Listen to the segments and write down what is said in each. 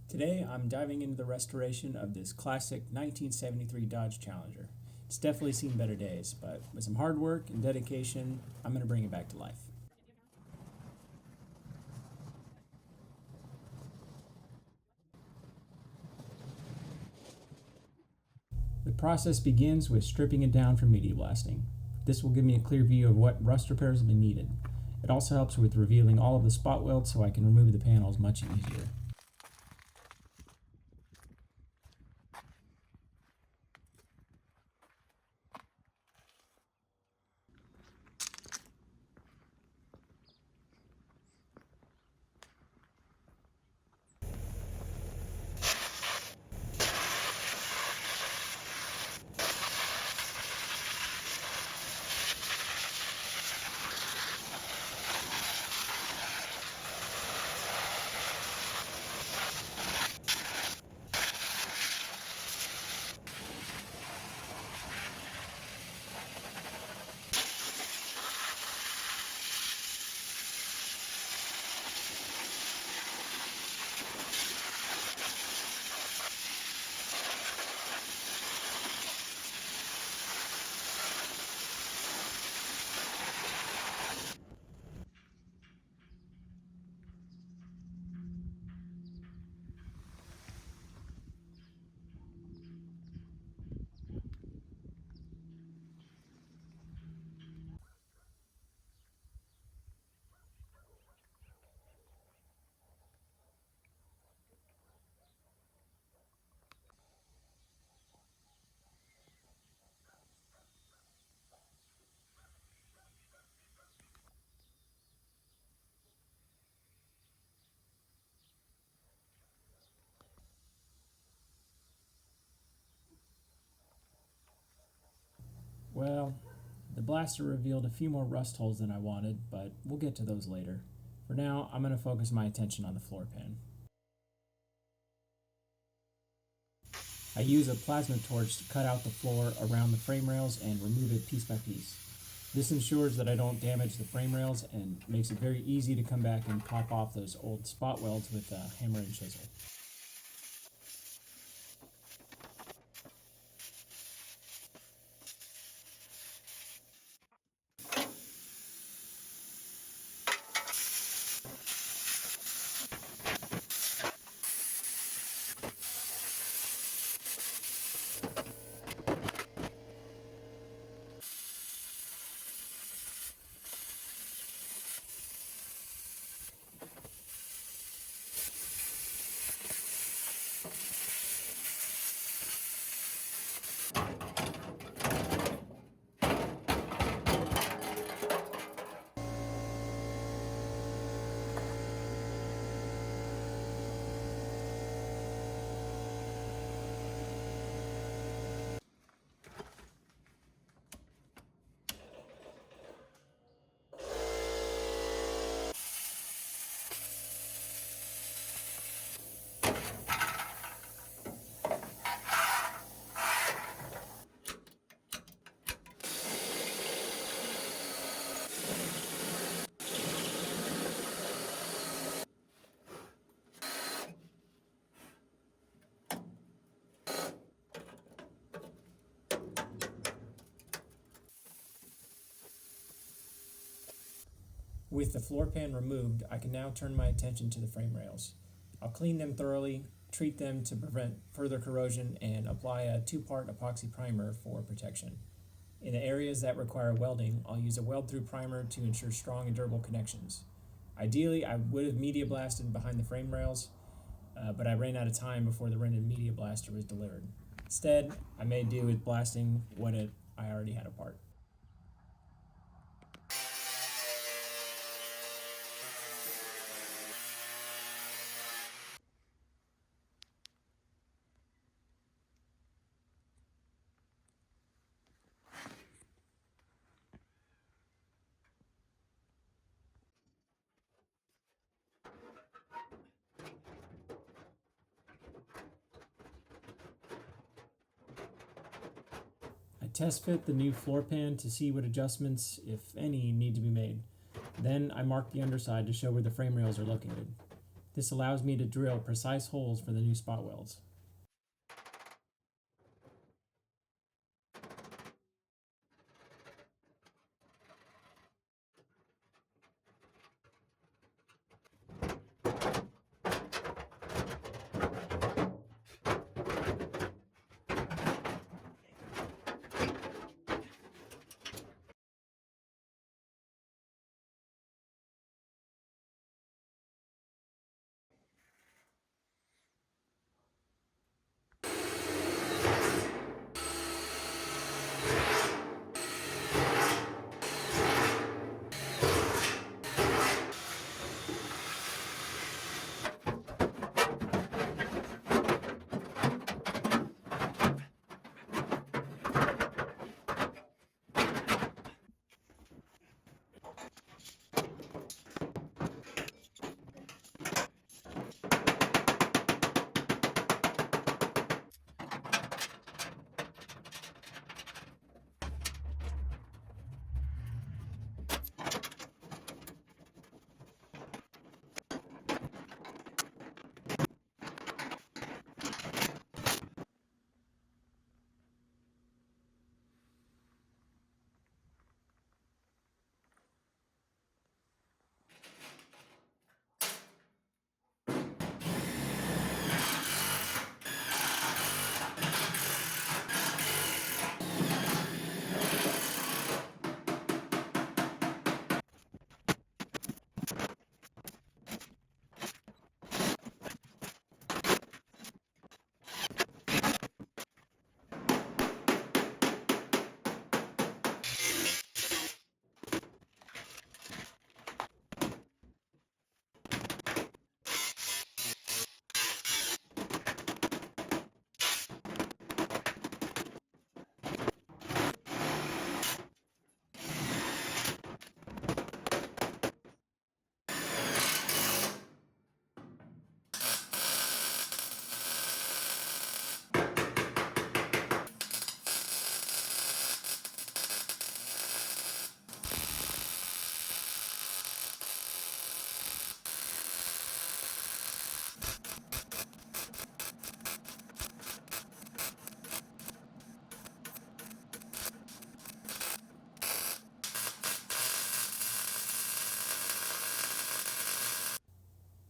Today I'm diving into the restoration of this classic 1973 Dodge Challenger. It's definitely seen better days, but with some hard work and dedication, I'm going to bring it back to life. The process begins with stripping it down for media blasting. This will give me a clear view of what rust repairs will be needed. It also helps with revealing all of the spot welds so I can remove the panels much easier. Well, the blaster revealed a few more rust holes than I wanted, but we'll get to those later. For now, I'm going to focus my attention on the floor pan. I use a plasma torch to cut out the floor around the frame rails and remove it piece by piece. This ensures that I don't damage the frame rails and makes it very easy to come back and pop off those old spot welds with a hammer and chisel. With the floor pan removed, I can now turn my attention to the frame rails. I'll clean them thoroughly, treat them to prevent further corrosion, and apply a two-part epoxy primer for protection. In the areas that require welding, I'll use a weld-through primer to ensure strong and durable connections. Ideally, I would have media blasted behind the frame rails, but I ran out of time before the rented media blaster was delivered. Instead, I made do with blasting I already had apart. I test fit the new floor pan to see what adjustments, if any, need to be made. Then I mark the underside to show where the frame rails are located. This allows me to drill precise holes for the new spot welds.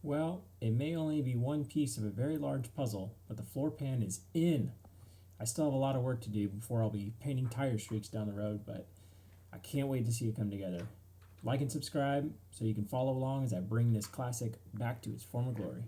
Well, it may only be one piece of a very large puzzle, but the floor pan is in. I still have a lot of work to do before I'll be painting tire streaks down the road, but I can't wait to see it come together. Like and subscribe so you can follow along as I bring this classic back to its former glory.